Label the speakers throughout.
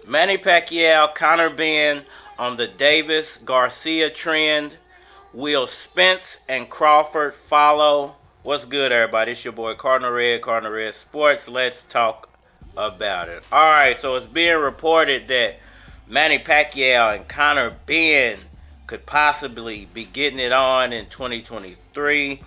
Speaker 1: Manny Pacquiao Conor Benn on the Davis Garcia trend. Will Spence and Crawford follow? What's good, everybody? It's your boy Cardinal Red Sports. Let's talk about it. Alright, so it's being reported that Manny Pacquiao and Conor Benn could possibly be getting it on in 2023.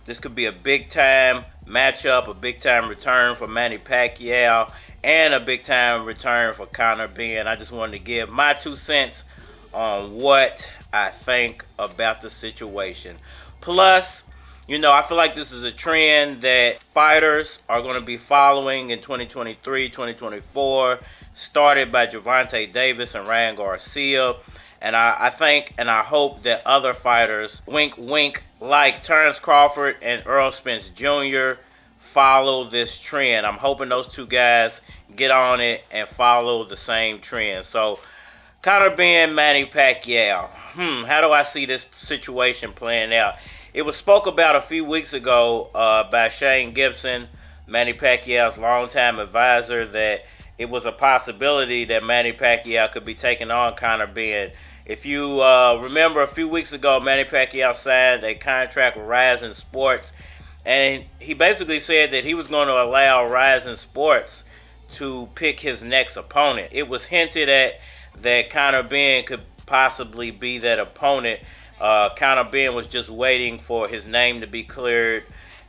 Speaker 1: This could be a big time matchup, a big time return for Manny Pacquiao, and a big time return for Conor Benn. I just wanted to give my 2 cents on what I think about the situation. Plus, I feel like this is a trend that fighters are going to be following in 2023, 2024, started by Gervonta Davis and Ryan Garcia. And I think and I hope that other fighters, wink, wink, like Terence Crawford and Errol Spence Jr., follow this trend. I'm hoping those two guys get on it and follow the same trend. So, Conor Benn, Manny Pacquiao. How do I see this situation playing out? It was spoke about a few weeks ago by Shane Gibson, Manny Pacquiao's longtime advisor, that it was a possibility that Manny Pacquiao could be taking on Conor Benn. If you remember, a few weeks ago, Manny Pacquiao signed a contract with Rising Sports, and he basically said that he was going to allow Rising Sports to pick his next opponent. It was hinted at that Conor Benn could possibly be that opponent. Conor Benn was just waiting for his name to be cleared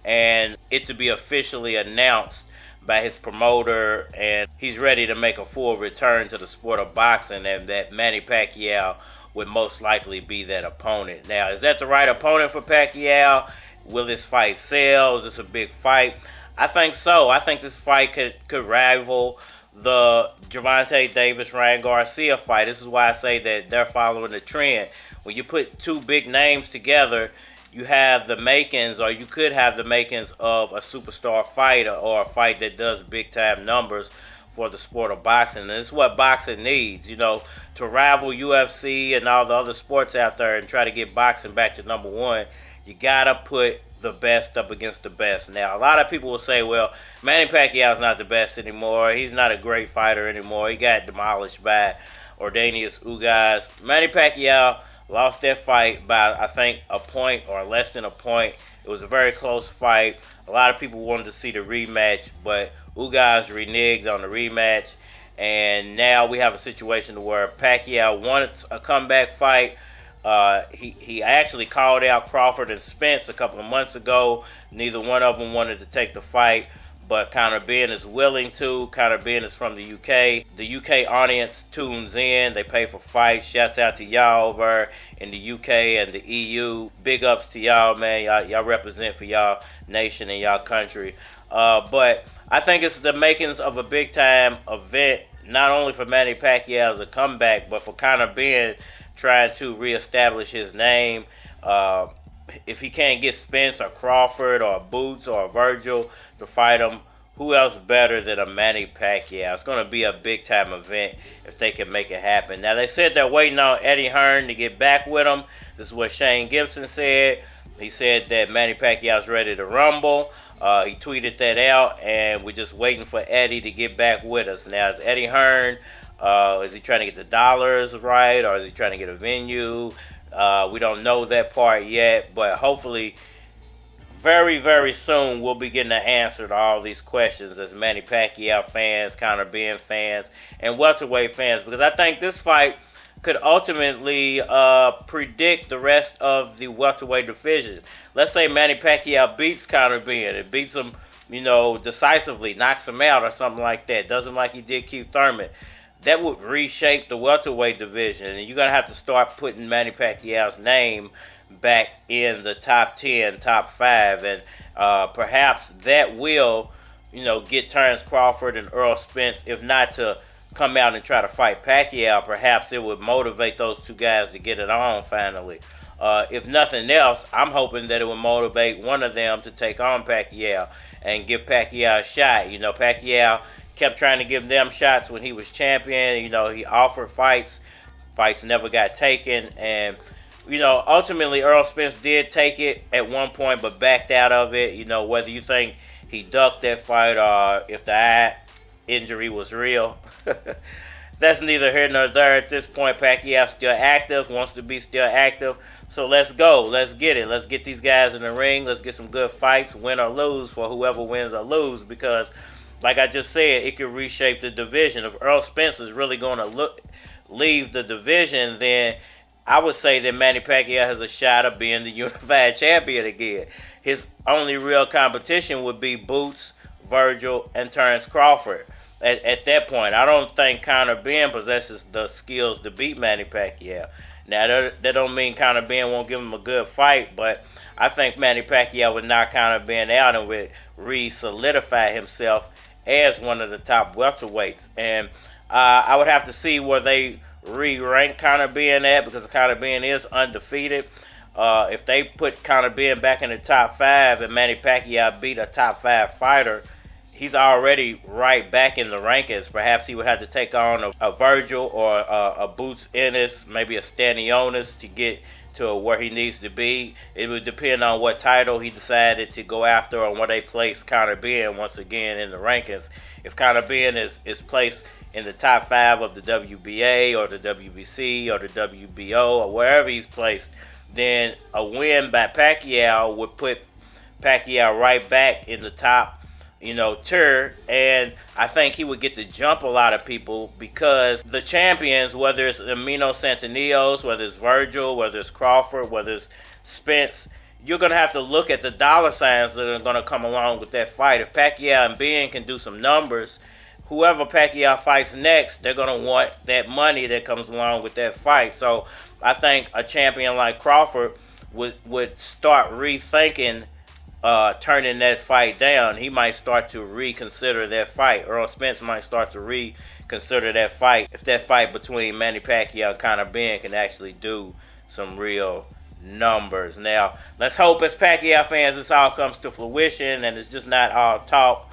Speaker 1: and it to be officially announced by his promoter, and he's ready to make a full return to the sport of boxing, and that Manny Pacquiao would most likely be that opponent. Now, is that the right opponent for Pacquiao? Will this fight sell? Is this a big fight? I think so. I think this fight could rival the Gervonta Davis Ryan Garcia fight. This is why I say that they're following the trend. When you put two big names together, you have the makings, or you could have the makings of a superstar fight, or a fight that does big time numbers for the sport of boxing. And this is what boxing needs, to rival UFC and all the other sports out there and try to get boxing back to number one. You gotta put the best up against the best. Now, a lot of people will say, well, Manny Pacquiao's not the best anymore. He's not a great fighter anymore. He got demolished by Ordanius Ugas. Manny Pacquiao lost that fight by, I think, a point or less than a point. It was a very close fight. A lot of people wanted to see the rematch, but Ugas reneged on the rematch. And now we have a situation where Pacquiao wanted a comeback fight. He actually called out Crawford and Spence a couple of months ago. Neither one of them wanted to take the fight, but Conor Benn is willing to. Conor Benn is from the UK. The UK audience tunes in. They pay for fights. Shouts out to y'all over in the UK and the EU. Big ups to y'all, man. Y'all represent for y'all nation and y'all country. But I think it's the makings of a big-time event, not only for Manny Pacquiao as a comeback, but for Conor Benn trying to reestablish his name. If he can't get Spence or Crawford or Boots or Virgil to fight him, who else better than a Manny Pacquiao? It's going to be a big-time event if they can make it happen. Now, they said they're waiting on Eddie Hearn to get back with him. This is what Shane Gibson said. He said that Manny Pacquiao's ready to rumble. He tweeted that out, and we're just waiting for Eddie to get back with us. Now, is Eddie Hearn, is he trying to get the dollars right, or is he trying to get a venue? We don't know that part yet, but hopefully very, very soon we'll be getting an answer to all these questions as Manny Pacquiao fans, Conor Benn fans, and welterweight fans, because I think this fight could ultimately predict the rest of the welterweight division. Let's say Manny Pacquiao beats Conor Benn. It beats him, decisively, knocks him out or something like that. Does him like he did Keith Thurman. That would reshape the welterweight division, and you're going to have to start putting Manny Pacquiao's name back in the top 10, top 5, and perhaps that will, get Terence Crawford and Errol Spence, if not to come out and try to fight Pacquiao, perhaps it would motivate those two guys to get it on finally. If nothing else, I'm hoping that it would motivate one of them to take on Pacquiao and give Pacquiao a shot. Pacquiao kept trying to give them shots when he was champion. He offered fights. Fights never got taken. And ultimately Errol Spence did take it at one point, but backed out of it. Whether you think he ducked that fight or if the eye injury was real, that's neither here nor there at this point. Pacquiao still active, wants to be still active. So let's go. Let's get it. Let's get these guys in the ring. Let's get some good fights, win or lose, for whoever wins or lose. Because, like I just said, it could reshape the division. If Errol Spence is really going to leave the division, then I would say that Manny Pacquiao has a shot of being the unified champion again. His only real competition would be Boots, Virgil, and Terence Crawford. At that point, I don't think Conor Benn possesses the skills to beat Manny Pacquiao. Now, that don't mean Conor Benn won't give him a good fight, but I think Manny Pacquiao would knock Conor Benn out and would re-solidify himself as one of the top welterweights. And I would have to see where they re-rank Conor Benn at, because Conor Benn is undefeated. If they put Conor Benn back in the top 5 and Manny Pacquiao beat a top 5 fighter, he's already right back in the rankings. Perhaps he would have to take on a Virgil or a Boots Ennis, maybe a Stanionis to get to where he needs to be. It would depend on what title he decided to go after and where they place Conor Benn once again in the rankings. If Conor Benn is placed in the top 5 of the WBA or the WBC or the WBO or wherever he's placed, then a win by Pacquiao would put Pacquiao right back in the top tier, and I think he would get to jump a lot of people, because the champions, whether it's Amino Santanillos, whether it's Virgil, whether it's Crawford, whether it's Spence, you're going to have to look at the dollar signs that are going to come along with that fight. If Pacquiao and Benn can do some numbers, whoever Pacquiao fights next, they're going to want that money that comes along with that fight. So I think a champion like Crawford would start rethinking turning that fight down. He might start to reconsider that fight. Errol Spence might start to reconsider that fight if that fight between Manny Pacquiao and Conor Benn can actually do some real numbers. Now, let's hope as Pacquiao fans this all comes to fruition and it's just not all talk,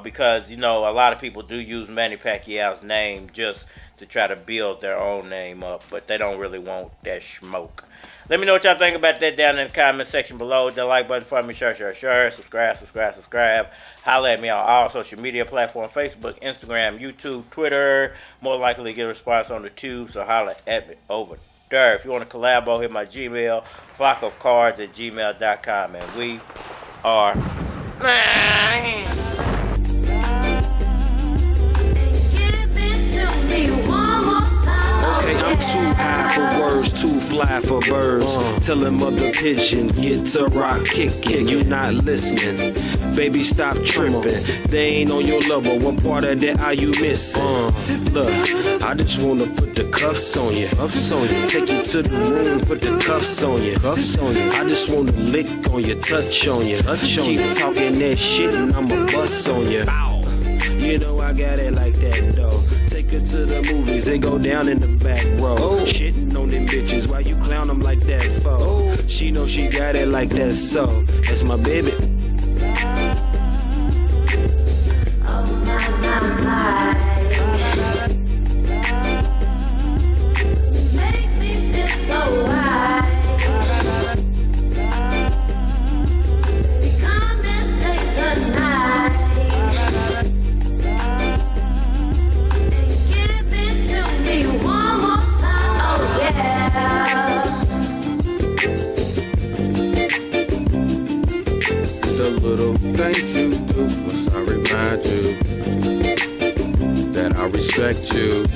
Speaker 1: because a lot of people do use Manny Pacquiao's name just to try to build their own name up, but they don't really want that smoke. Let me know what y'all think about that down in the comment section below. The like button for me, share, subscribe. Holla at me on all social media platforms, Facebook, Instagram, YouTube, Twitter. More likely to get a response on the tube, so holla at me over there. If you want to collabo, hit my Gmail, flockofcards@gmail.com, and we are...
Speaker 2: I'm too high for words, too fly for birds. Telling mother pigeons, get to rock, kick, you're not listening. Baby, stop tripping. They ain't on your level. What part of that are you missing? Look, I just wanna put the cuffs on you. Take you to the room, put the cuffs on you. I just wanna lick on you, touch on you. Keep talking that shit and I'ma bust on you. You know I got it like that though. Take her to the movies, they go down in the back row. Shitting on them bitches, why you clown them like that for? She know she got it like that, so that's my baby.
Speaker 3: Oh my. Make me feel so right. Come and stay the night.
Speaker 4: Little things you do, must I remind you that I respect you.